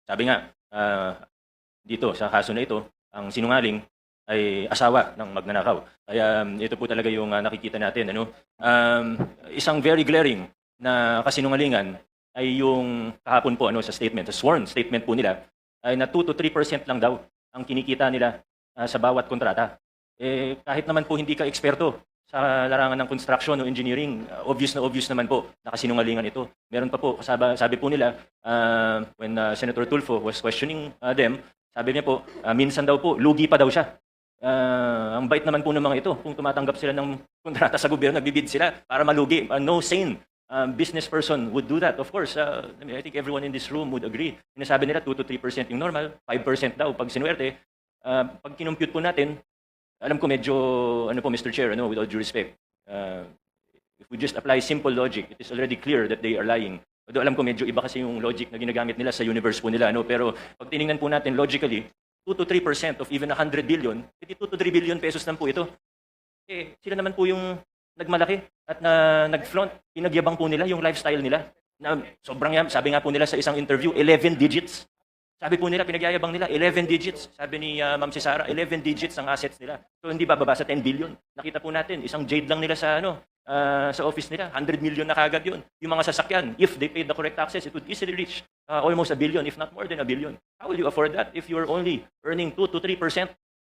Sabi nga, dito sa kaso na ito, ang sinungaling ay asawa ng magnanakaw. Kaya ito po talaga yung nakikita natin. Ano? Isang very glaring na kasinungalingan ay yung kahapon po sa statement, sa sworn statement po nila, ay na 2 to 3% lang daw ang kinikita nila sa bawat kontrata. Kahit naman po hindi ka eksperto sa larangan ng construction o engineering, obvious naman po na kasinungalingan ito. Meron pa po, sabi po nila, when Senator Tulfo was questioning them, sabi niya po, minsan daw po, lugi pa daw siya. Ang bait naman po ng mga ito, kung tumatanggap sila ng kontrata sa gobyerno, nagbibid sila para malugi. No sane business person would do that. Of course, I think everyone in this room would agree. Sinasabi nila 2 to 3% yung normal, 5% daw pag sinuwerte. Pag kinumpute po natin, alam ko medyo, Mr. Chair, with all due respect, if we just apply simple logic, it is already clear that they are lying. Although alam ko medyo iba kasi yung logic na ginagamit nila sa universe po nila. Pero pag tinignan po natin logically, 2 to 3% of even 100 billion, 2 to 3 billion pesos lang po ito. Sila naman po yung nagmalaki at nag-flaunt, pinagyabang po nila yung lifestyle nila. Na sobrang yan, sabi nga po nila sa isang interview, 11 digits. Sabi po nila, pinagyayabang nila, 11 digits. Sabi ni Ma'am si Sara, 11 digits ang assets nila. So hindi bababa sa 10 billion. Nakita po natin, isang jade lang nila sa sa office nila, 100 million na kagad yun. Yung mga sasakyan, if they paid the correct taxes, it would easily reach almost a billion, if not more than a billion. How will you afford that if you're only earning 2 to 3%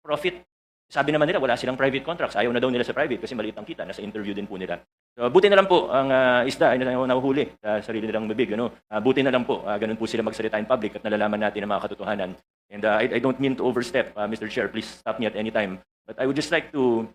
profit? Sabi naman nila, wala silang private contracts. Ayaw na daw nila sa private kasi maliit ang kita. Nasa interview din po nila. So, buti na lang po ang isda ay nahuhuli sa sarili nilang bibig. Buti na lang po, ganun po sila magsalita in public at nalalaman natin ang mga katotohanan. And I don't mean to overstep, Mr. Chair. Please stop me at any time. But I would just like to,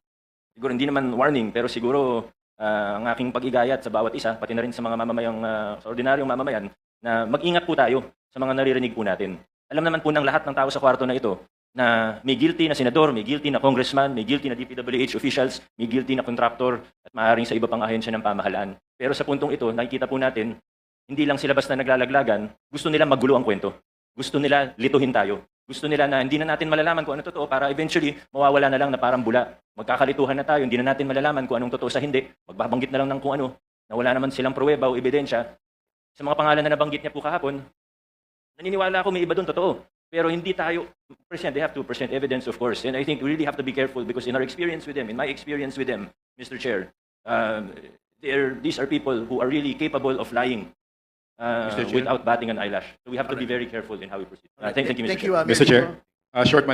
siguro hindi naman warning, pero siguro ang aking pag-igayat sa bawat isa, pati na rin sa mga mamamayang, sa ordinaryong mamamayan, na mag-ingat po tayo sa mga naririnig po natin. Alam naman po ng lahat ng tao sa kwarto na ito, na may guilty na senador, may guilty na congressman, may guilty na DPWH officials, may guilty na contractor, at maaaring sa iba pang ahensya ng pamahalaan. Pero sa puntong ito, nakikita po natin, hindi lang sila basta naglalaglagan, gusto nila magulo ang kwento. Gusto nila lituhin tayo. Gusto nila na hindi na natin malalaman kung ano totoo para eventually mawawala na lang na parang bula. Magkakalituhan na tayo, hindi na natin malalaman kung anong totoo sa hindi. Magbabanggit na lang ng kung ano, na wala naman silang pruweba o ebidensya. Sa mga pangalan na nabanggit niya po kahapon, naniniwala ako may iba doon totoo. Pero hindi tayo present. They have to present evidence, of course. And I think we really have to be careful because in our experience with them, in my experience with them, Mr. Chair, these are people who are really capable of lying without batting an eyelash. So we have to be very careful in how we proceed. Thank you, Mr. Chair. Mr. Chair, short